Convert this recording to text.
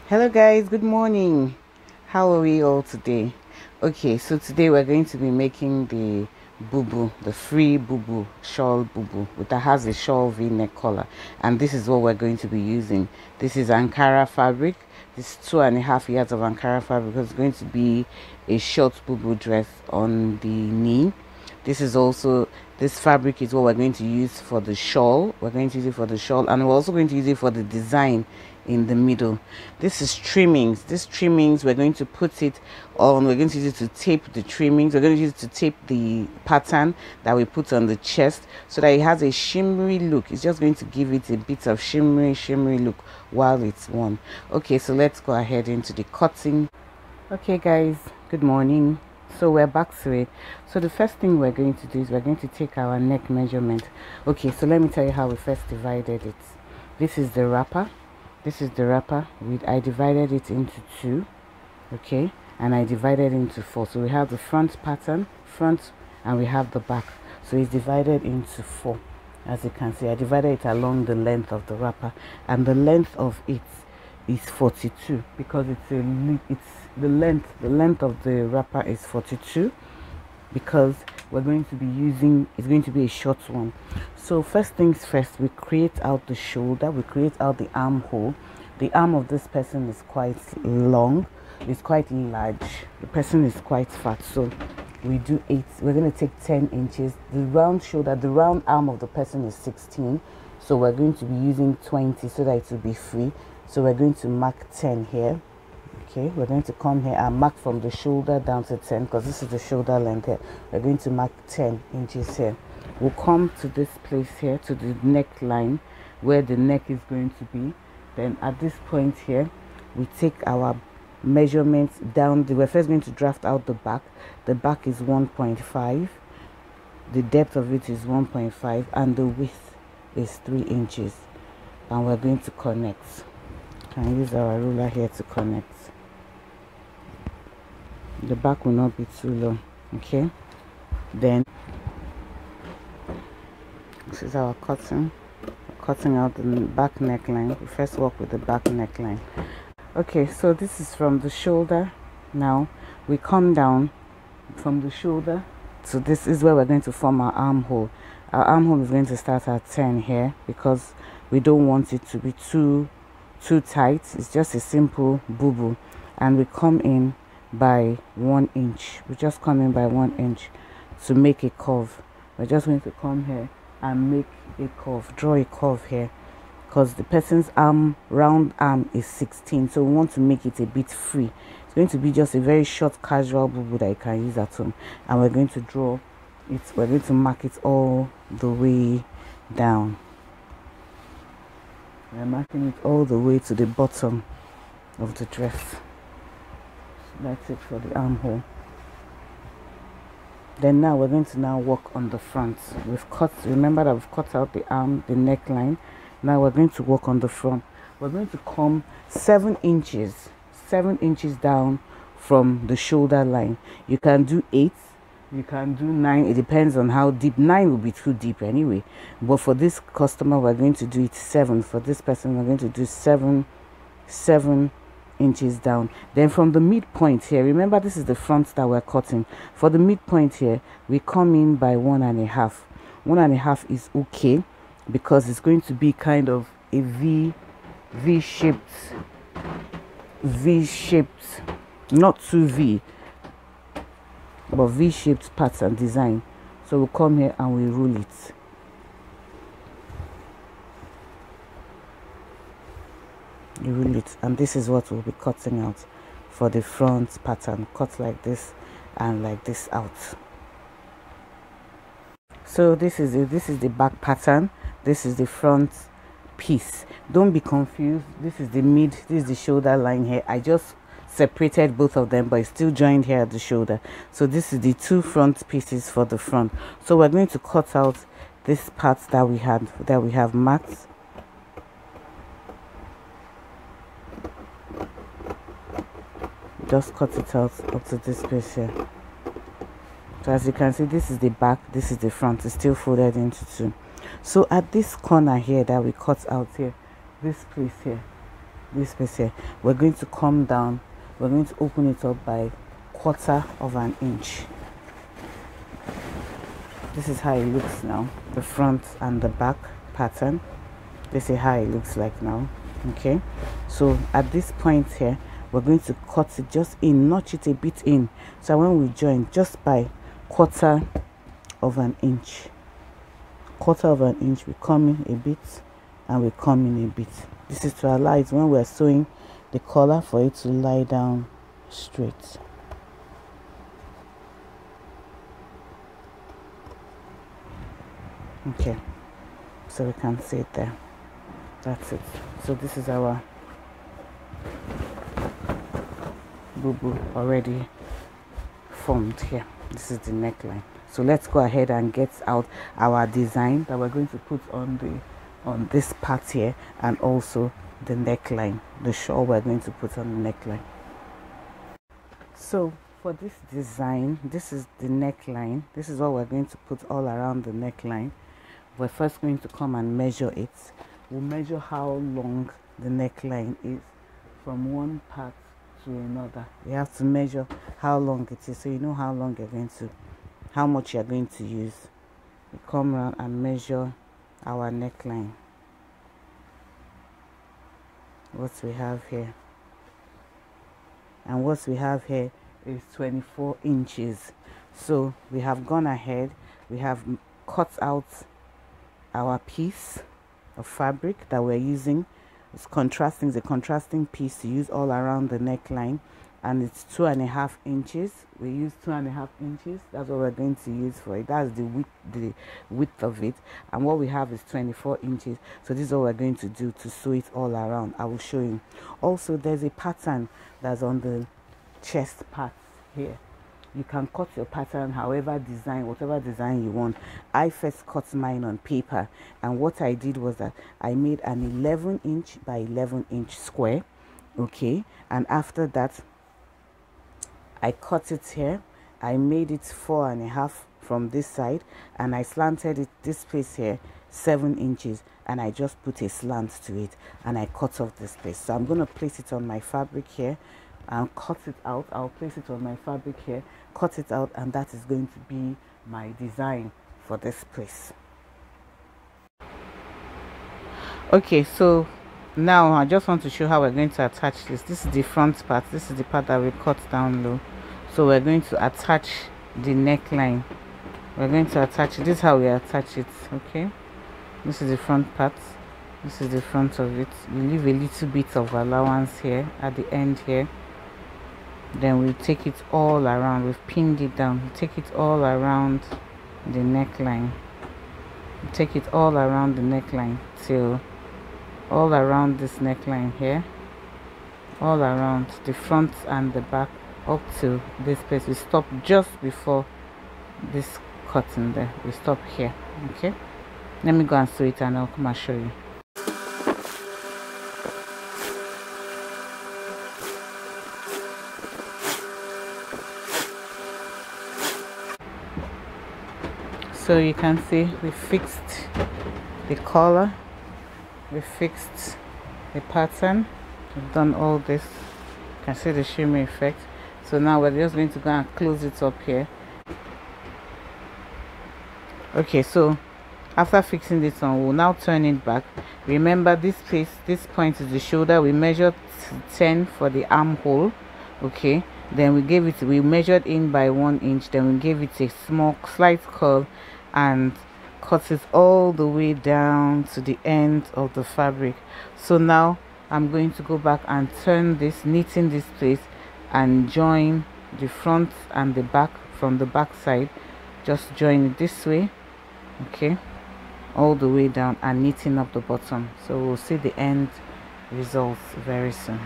Hello guys, good morning. How are we all today? Okay, so today we're going to be making the Bubu, the free Bubu shawl Bubu, that has a shawl V-neck collar, and this is what we're going to be using. This is Ankara fabric. This 2.5 yards of Ankara fabric. It's going to be a short Bubu dress on the knee. This fabric is what we're going to use for the shawl. We're going to use it for the shawl, and we're also going to use it for the design in the middle. This is trimmings. These trimmings, we're going to put it on, we're going to use it to tape the trimmings. We're going to use it to tape the pattern that we put on the chest so that it has a shimmery look. It's just going to give it a bit of shimmery look while it's worn. Okay, so let's go ahead into the cutting. Okay guys, good morning. So we're back to it. So the first thing we're going to do is we're going to take our neck measurement. Okay, so let me tell you how we first divided it. This is the wrapper. This is the wrapper. I divided it into 2, okay, and I divided into 4. So we have the front pattern, and we have the back. So it's divided into 4. As you can see, I divided it along the length of the wrapper, and the length of it is 42 because the length of the wrapper is 42 because we're going to be using, it's going to be a short one. So first things first, we create out the shoulder, we create out the armhole. The arm of this person is quite long, it's quite large, the person is quite fat, so we do 8. We're going to take 10 inches. The round shoulder, the round arm of the person is 16, so we're going to be using 20 so that it will be free. So we're going to mark 10 here. Okay, we're going to come here and mark from the shoulder down to 10 because this is the shoulder length here. We're going to mark 10 inches here. We'll come to this place here, to the neckline where the neck is going to be. Then at this point here, we take our measurements down. We're first going to draft out the back. The back is 1.5. The depth of it is 1.5 and the width is 3 inches. And we're going to connect. Can use our ruler here to connect. The back will not be too low. Okay, then this is our cutting out the back neckline. We first work with the back neckline. Okay, so this is from the shoulder. Now we come down from the shoulder, so this is where we're going to form our armhole. Our armhole is going to start at 10 here because we don't want it to be too tight. It's just a simple Bubu, and we come in by 1 inch. We just come in by 1 inch to make a curve. We're just going to come here and make a curve, draw a curve here, because the person's round arm is 16, so we want to make it a bit free. It's going to be just a very short casual Bubu that you can use at home, and we're going to draw it, we're going to mark it all the way down. We're marking it all the way to the bottom of the dress. That's it for the armhole. Then now we're going to work on the front. Remember that we've cut out the arm, the neckline. Now we're going to work on the front. We're going to come 7 inches down from the shoulder line. You can do 8, you can do 9. It depends on how deep. 9 will be too deep anyway, but for this customer we're going to do it 7. For this person we're going to do 7 inches down. Then from the midpoint here, remember this is the front that we're cutting. For the midpoint here, we come in by 1.5. 1.5 is okay because it's going to be kind of a V-shaped, not too V, but V-shaped pattern design. So we'll come here and we rule it. You rule it, and this is what we'll be cutting out for the front pattern. Cut like this and like this out. So this is the back pattern. This is the front piece. Don't be confused. This is the mid, this is the shoulder line here. I just separated both of them, but it's still joined here at the shoulder. So this is the 2 front pieces for the front. So we're going to cut out this part that we have marked. Just cut it out up to this place here. So as you can see, this is the back, this is the front. It's still folded into 2. So at this corner here that we cut out here, this place here, this piece here, we're going to come down, we're going to open it up by 1/4 inch. This is how it looks now, the front and the back pattern. This is how it looks like now. Okay, so at this point here, we're going to cut it just in, notch it a bit in, so when we join, just by 1/4 inch, 1/4 inch, we come in a bit and we come in a bit. This is to allow it, when we're sewing the collar, for it to lie down straight. Okay, so we can see it there. That's it. So this is our Bubu already formed here. This is the neckline. So let's go ahead and get out our design that we're going to put on this part here, and also the neckline, the shawl we're going to put on the neckline. So for this design, this is the neckline. This is what we're going to put all around the neckline. We're first going to come and measure it. We'll measure how long the neckline is from one part to another. You have to measure how long it is, so you know how long you're going to, how much you're going to use. We come around and measure our neckline. What we have here, and what we have here is 24 inches. So we have gone ahead, we have cut out our piece of fabric that we're using. It's contrasting, the contrasting piece to use all around the neckline, and it's 2.5 inches. We use 2.5 inches. That's what we're going to use for it. That's the width of it, and what we have is 24 inches. So this is what we're going to do to sew it all around. I will show you. Also, there's a pattern that's on the chest part here. You can cut your pattern however design, whatever design you want. I first cut mine on paper, and what I did was that I made an 11 inch by 11 inch square. Okay, and after that I cut it here. I made it 4.5 from this side, and I slanted it this place here 7 inches, and I just put a slant to it, and I cut off this place. So I'm going to place it on my fabric here and cut it out. I'll place it on my fabric here, cut it out, and that is going to be my design for this place. Okay, so now I just want to show how we're going to attach this. This is the front part. This is the part that we cut down low. So we're going to attach the neckline. We're going to attach it. This is how we attach it. Okay, this is the front part. This is the front of it. You leave a little bit of allowance here at the end here. Then we take it all around. We've pinned it down. We take it all around the neckline. We take it all around the neckline till all around this neckline here, all around the front and the back up to this place. We stop just before this cutting there. We stop here. Okay, let me go and sew it and I'll come and show you. So you can see we fixed the collar, we fixed the pattern, we've done all this. You can see the shimmer effect. So now we're just going to go and close it up here. Okay, so after fixing this on, we'll now turn it back. Remember this place, this point is the shoulder. We measured 10 for the armhole. Okay, then we measured in by 1 inch, then we gave it a small slight curve and cut it all the way down to the end of the fabric. So now I'm going to go back and turn this, knitting this place, and join the front and the back from the back side. Just join it this way, okay, all the way down, and knitting up the bottom. So we'll see the end results very soon.